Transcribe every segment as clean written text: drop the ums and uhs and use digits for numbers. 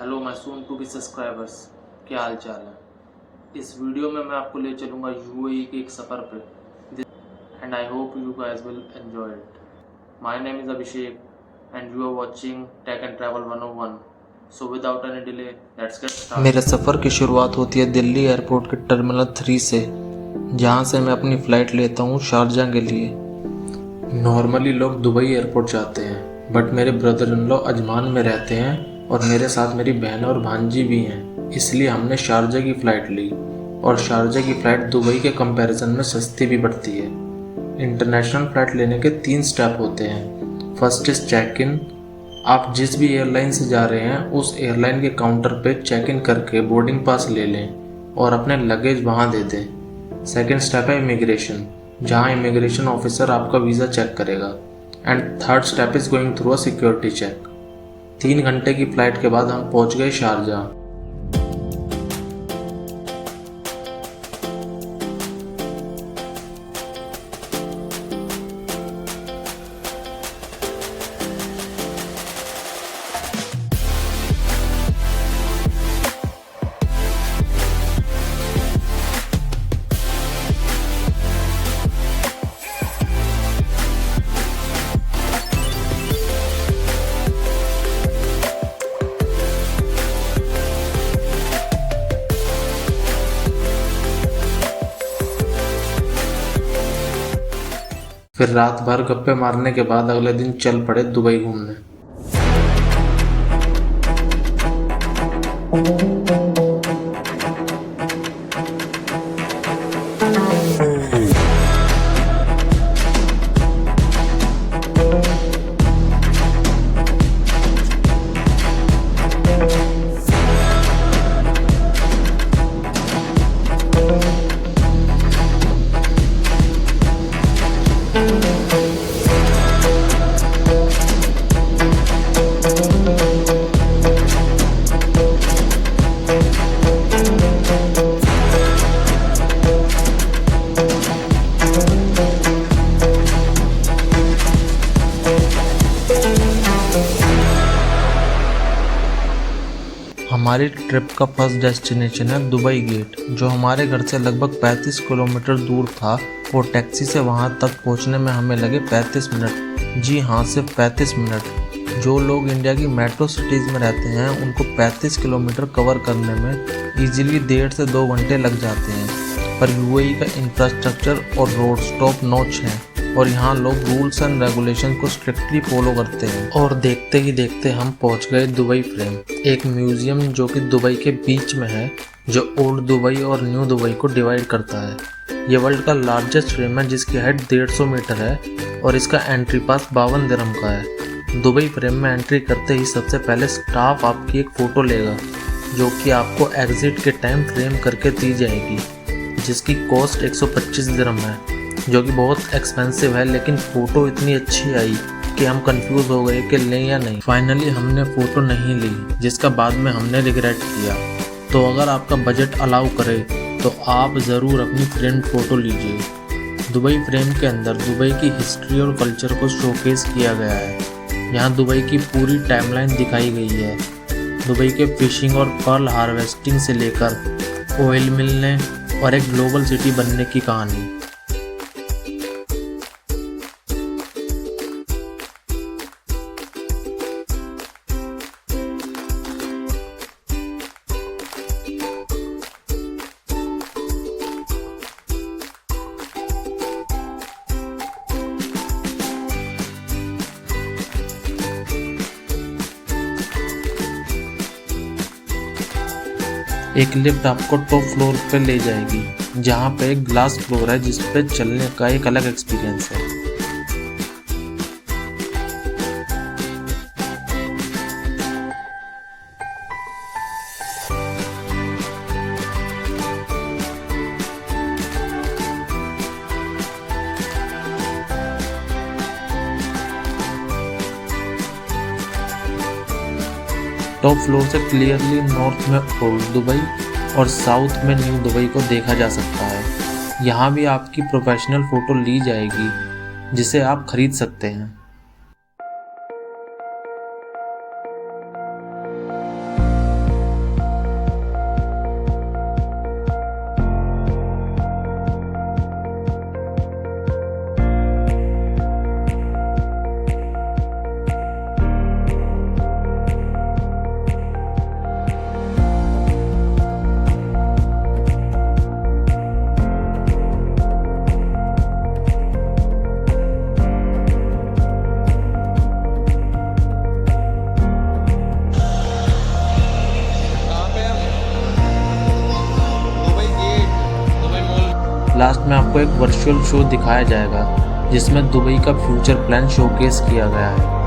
Hello my soon to be subscribers, क्या हाल चाल है। इस वीडियो में मैं आपको ले चलूँगा यूएई के एक सफ़र पे and I hope you guys will enjoy it. My name is Abhishek and you are watching tech and travel 101। So without any delay let's get start. मेरे सफ़र की शुरुआत होती है दिल्ली एयरपोर्ट के टर्मिनल 3 से, जहाँ से मैं अपनी फ़्लाइट लेता हूँ शारजाह के लिए। नॉर्मली लोग दुबई एयरपोर्ट जाते हैं, बट मेरे ब्रदर इन लॉ अजमान में रहते हैं और मेरे साथ मेरी बहन और भांजी भी हैं, इसलिए हमने शारजाह की फ़्लाइट ली। और शारजाह की फ़्लाइट दुबई के कंपैरिजन में सस्ती भी पड़ती है। इंटरनेशनल फ़्लाइट लेने के 3 स्टेप होते हैं। First is check in. आप जिस भी एयरलाइन से जा रहे हैं उस एयरलाइन के काउंटर पे चेक इन करके बोर्डिंग पास ले लें और अपने लगेज वहाँ दे दें। सेकेंड स्टेप है इमिग्रेशन, जहाँ इमिग्रेशन ऑफिसर आपका वीज़ा चेक करेगा। And third step is going through a security check. 3 घंटे की फ़्लाइट के बाद हम पहुंच गए शारजाह। फिर रात भर गप्पे मारने के बाद अगले दिन चल पड़े दुबई घूमने। हमारी ट्रिप का फर्स्ट डेस्टिनेशन है दुबई गेट, जो हमारे घर से लगभग 35 किलोमीटर दूर था और टैक्सी से वहां तक पहुंचने में हमें लगे 35 मिनट। जी हाँ, सिर्फ 35 मिनट। जो लोग इंडिया की मेट्रो सिटीज़ में रहते हैं उनको 35 किलोमीटर कवर करने में इजीली 1.5 से 2 घंटे लग जाते हैं। पर यूएई का इंफ्रास्ट्रक्चर और रोड स्टॉप नॉच है और यहाँ लोग रूल्स एंड रेगुलेशन को स्ट्रिक्टली फॉलो करते हैं। और देखते ही देखते हम पहुँच गए दुबई फ्रेम, एक म्यूजियम जो कि दुबई के बीच में है, जो ओल्ड दुबई और न्यू दुबई को डिवाइड करता है। ये वर्ल्ड का लार्जेस्ट फ्रेम है जिसकी हाइट 150 मीटर है और इसका एंट्री पास 52 दिरहम का है। दुबई फ्रेम में एंट्री करते ही सबसे पहले स्टाफ आपकी एक फ़ोटो लेगा, जो कि आपको एग्जिट के टाइम फ्रेम करके दी जाएगी, जिसकी कॉस्ट 125 दिरहम है, जो कि बहुत एक्सपेंसिव है। लेकिन फ़ोटो इतनी अच्छी आई कि हम कंफ्यूज हो गए कि लें या नहीं। फाइनली हमने फ़ोटो नहीं ली, जिसका बाद में हमने रिग्रेट किया। तो अगर आपका बजट अलाउ करे तो आप ज़रूर अपनी फ्रेंड फ़ोटो लीजिए। दुबई फ्रेम के अंदर दुबई की हिस्ट्री और कल्चर को शोकेस किया गया है। यहाँ दुबई की पूरी टाइमलाइन दिखाई गई है। दुबई के फिशिंग और पर्ल हार्वेस्टिंग से लेकर ऑयल मिलने और एक ग्लोबल सिटी बनने की कहानी। एक लिफ्ट आपको टॉप फ्लोर पे ले जाएगी, जहाँ पे एक ग्लास फ्लोर है जिस पे चलने का एक अलग एक्सपीरियंस है। टॉप फ्लोर से क्लियरली नॉर्थ में ओल्ड दुबई और साउथ में न्यू दुबई को देखा जा सकता है। यहाँ भी आपकी प्रोफेशनल फ़ोटो ली जाएगी जिसे आप खरीद सकते हैं। लास्ट में आपको एक वर्चुअल शो दिखाया जाएगा जिसमें दुबई का फ्यूचर प्लान शोकेस किया गया है।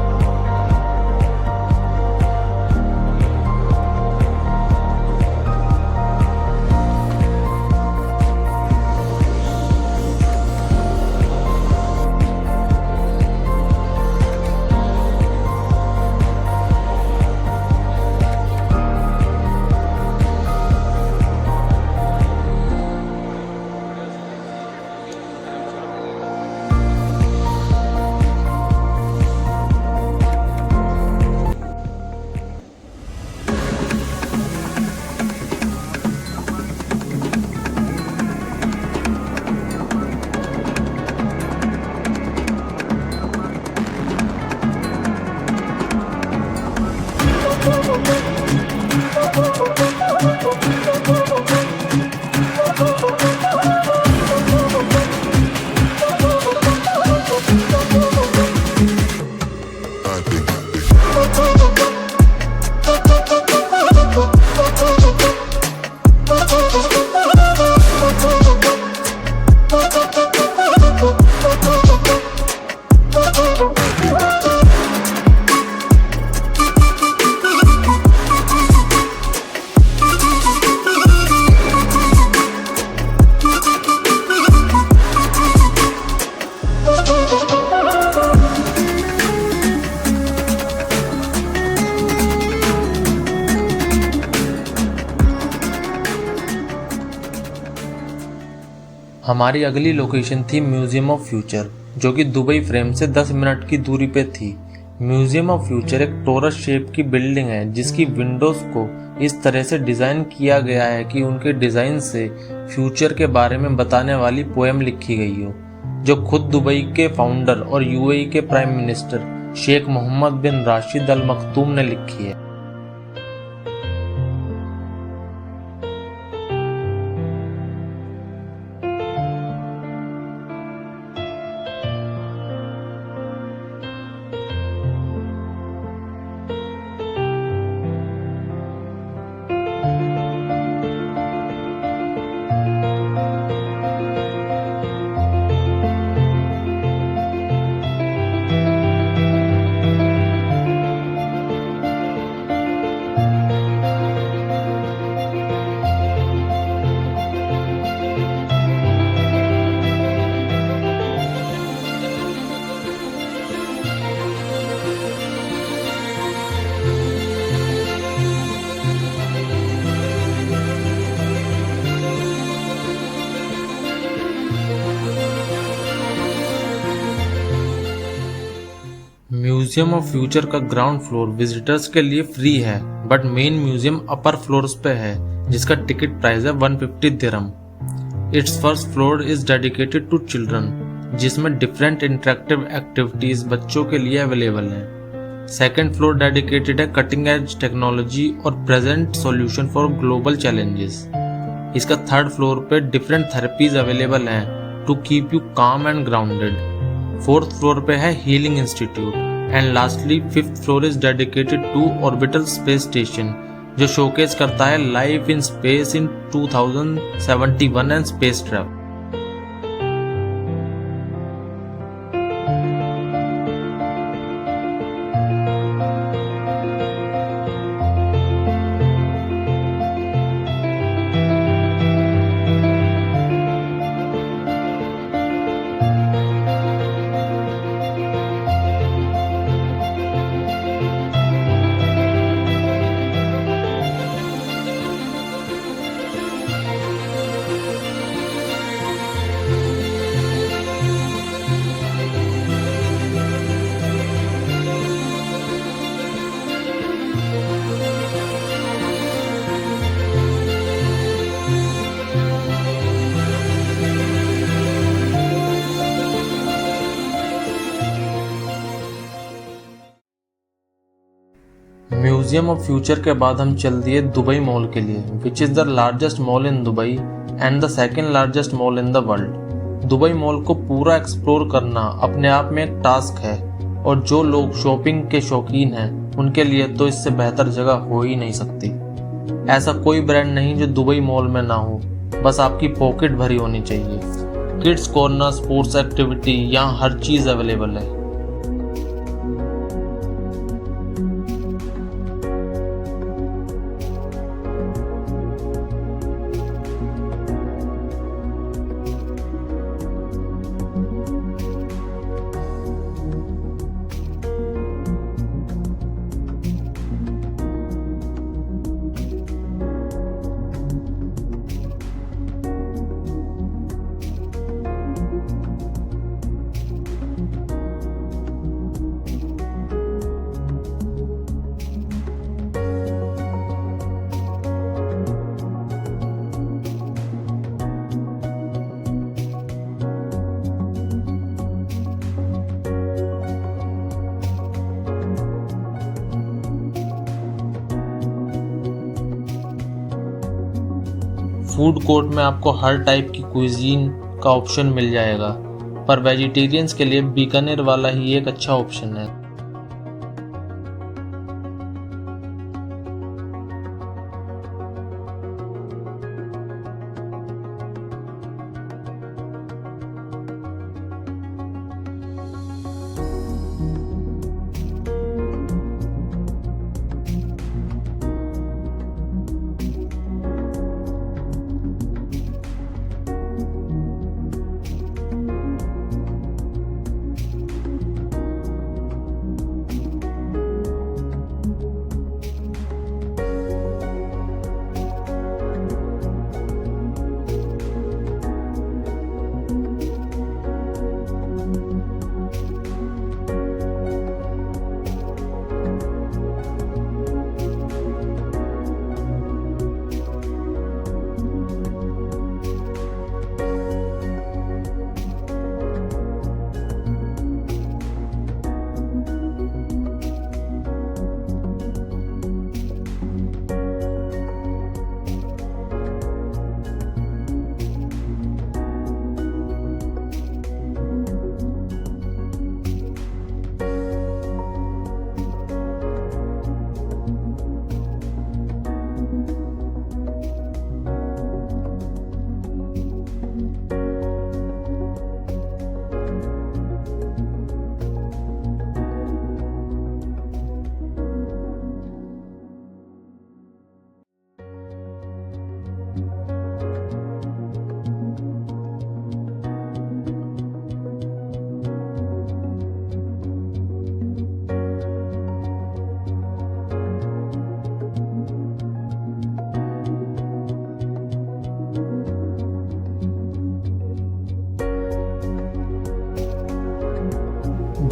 हमारी अगली लोकेशन थी म्यूजियम ऑफ फ्यूचर, जो कि दुबई फ्रेम से 10 मिनट की दूरी पे थी। म्यूजियम ऑफ फ्यूचर एक टोरस शेप की बिल्डिंग है जिसकी विंडोज को इस तरह से डिजाइन किया गया है कि उनके डिजाइन से फ्यूचर के बारे में बताने वाली पोएम लिखी गई हो, जो खुद दुबई के फाउंडर और यूएई के prime minister Sheikh Mohammed bin Rashid Al Maktoum ने लिखी है। म्यूजियम ऑफ फ्यूचर का ग्राउंड फ्लोर विजिटर्स के लिए फ्री है, but main museum upper floors पे है जिसका टिकट प्राइस है 150 दिरहम। It's first floor is dedicated to children, जिसमें डिफरेंट इंटरेक्टिव एक्टिविटीज बच्चों के लिए अवेलेबल हैं। सेकेंड फ्लोर डेडिकेटेड है कटिंग एज टेक्नोलॉजी और present solution for global challenges. इसका थर्ड फ्लोर पे डिफरेंट थेरेपीज अवेलेबल हैं टू कीप यू काम एंड ग्राउंडेड। फोर्थ फ्लोर पे है healing institute and lastly fifth floor is dedicated to orbital space station, जो showcase करता है life in space in 2071 and space travel. Museum of future के बाद हम चल दिए दुबई मॉल के लिए, which is the largest mall in Dubai and the second largest mall in the world. Dubai mall को पूरा एक्सप्लोर करना अपने आप में एक टास्क है, और जो लोग शॉपिंग के शौकीन हैं उनके लिए तो इससे बेहतर जगह हो ही नहीं सकती। ऐसा कोई ब्रांड नहीं जो दुबई मॉल में ना हो। बस आपकी पॉकेट भरी होनी चाहिए। किड्स कॉर्नर, स्पोर्ट्स एक्टिविटी, यहाँ हर चीज़ अवेलेबल है। फूड कोर्ट में आपको हर टाइप की कुइजीन का ऑप्शन मिल जाएगा, पर वेजिटेरियंस के लिए बीकानेर वाला ही एक अच्छा ऑप्शन है।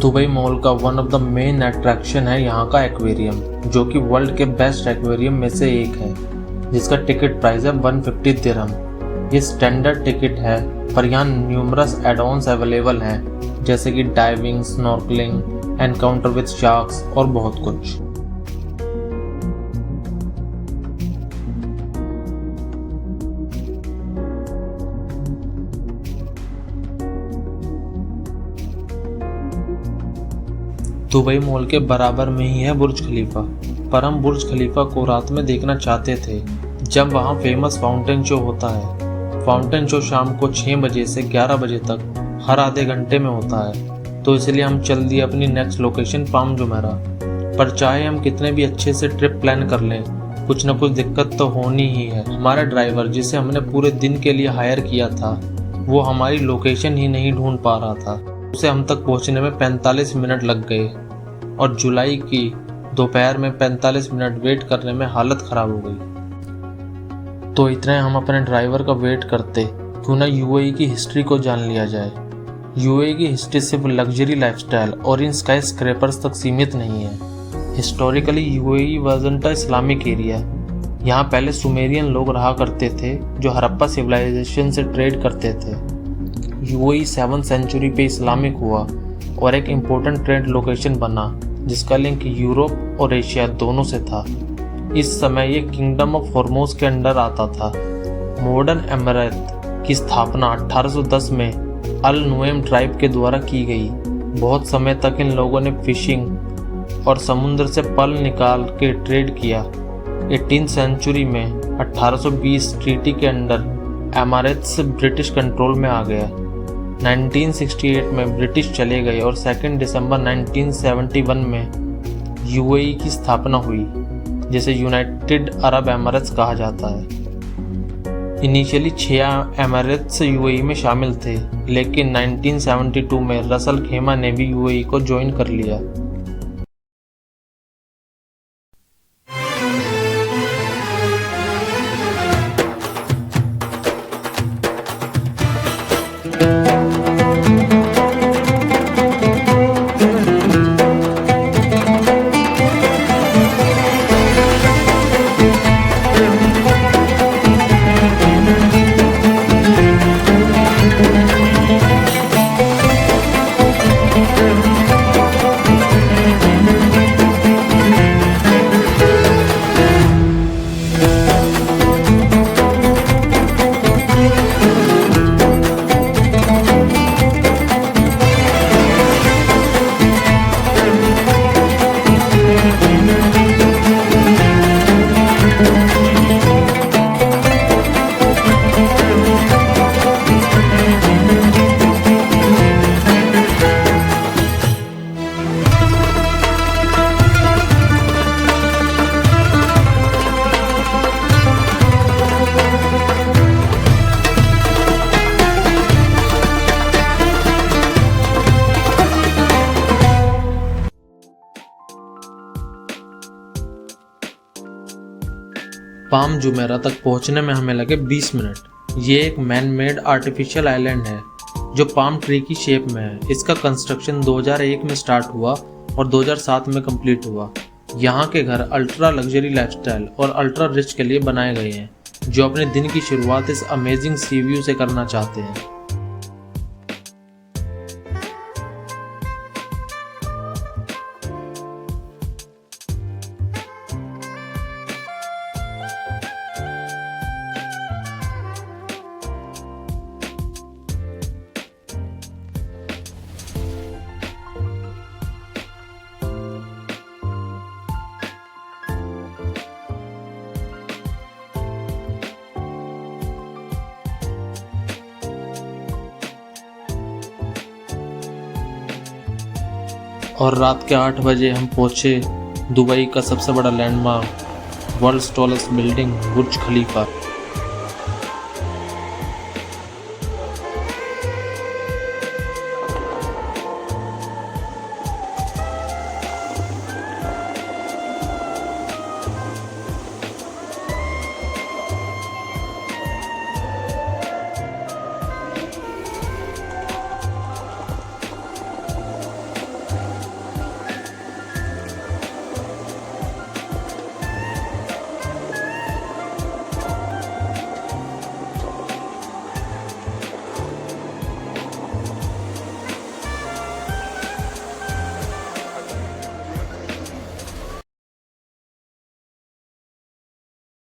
दुबई मॉल का one of the main attraction है यहाँ का एक्वेरियम, जो कि वर्ल्ड के बेस्ट एक्वेरियम में से एक है, जिसका टिकट प्राइस है 150 दिरहम। ये स्टैंडर्ड टिकट है, पर यहाँ न्यूमरस एड-ऑन्स अवेलेबल हैं, जैसे कि diving, snorkelling, encounter with sharks और बहुत कुछ। दुबई मॉल के बराबर में ही है बुर्ज खलीफा, पर हम बुर्ज खलीफा को रात में देखना चाहते थे, जब वहाँ फेमस फाउंटेन शो होता है। फाउंटेन शो शाम को 6 बजे से 11 बजे तक हर आधे घंटे में होता है, तो इसलिए हम चल दिए अपनी नेक्स्ट लोकेशन पाम जुमेरा। पर चाहे हम कितने भी अच्छे से ट्रिप प्लान कर लें, कुछ न कुछ दिक्कत तो होनी ही है। हमारा ड्राइवर, जिसे हमने पूरे दिन के लिए हायर किया था, वो हमारी लोकेशन ही नहीं ढूंढ पा रहा था। उसे हम तक पहुँचने में 45 मिनट लग गए और जुलाई की दोपहर में 45 मिनट वेट करने में हालत ख़राब हो गई। तो इतने हम अपने ड्राइवर का वेट करते, क्यों ना यूएई की हिस्ट्री को जान लिया जाए। यूएई की हिस्ट्री सिर्फ लग्जरी लाइफस्टाइल और इन स्काई स्क्रैपर्स तक सीमित नहीं है। हिस्टोरिकली यूएई वाज़न्ट अ इस्लामिक एरिया। यहाँ पहले सुमेरियन लोग रहा करते थे, जो हड़प्पा सिविलाइजेशन से ट्रेड करते थे। यूएई 7th सेंचुरी पे इस्लामिक हुआ और एक इम्पोर्टेंट ट्रेड लोकेशन बना, जिसका लिंक यूरोप और एशिया दोनों से था। इस समय ये किंगडम ऑफ हॉर्मोज के अंडर आता था। मॉडर्न एमिरेट की स्थापना 1810 में अल नुएम ट्राइब के द्वारा की गई। बहुत समय तक इन लोगों ने फिशिंग और समुद्र से पल निकाल के ट्रेड किया। 18th सेंचुरी में 1820 ट्रीटी के अंडर एमारेट्स ब्रिटिश कंट्रोल में आ गया। 1968 में ब्रिटिश चले गए और 2 दिसंबर 1971 में यूएई की स्थापना हुई, जिसे यूनाइटेड अरब एमिरेट्स कहा जाता है। इनिशियली 6 एमिरेट्स यूएई में शामिल थे, लेकिन 1972 में रसल खेमा ने भी यूएई को ज्वाइन कर लिया। पाम जुमेरा तक पहुंचने में हमें लगे 20 मिनट। ये एक मैन मेड आर्टिफिशियल आइलैंड है जो पाम ट्री की शेप में है। इसका कंस्ट्रक्शन 2001 में स्टार्ट हुआ और 2007 में कंप्लीट हुआ। यहाँ के घर अल्ट्रा लग्जरी लाइफस्टाइल और अल्ट्रा रिच के लिए बनाए गए हैं, जो अपने दिन की शुरुआत इस अमेजिंग सी व्यू से करना चाहते हैं। और रात के 8 बजे हम पहुंचे दुबई का सबसे बड़ा landmark, world's tallest building Burj खलीफा।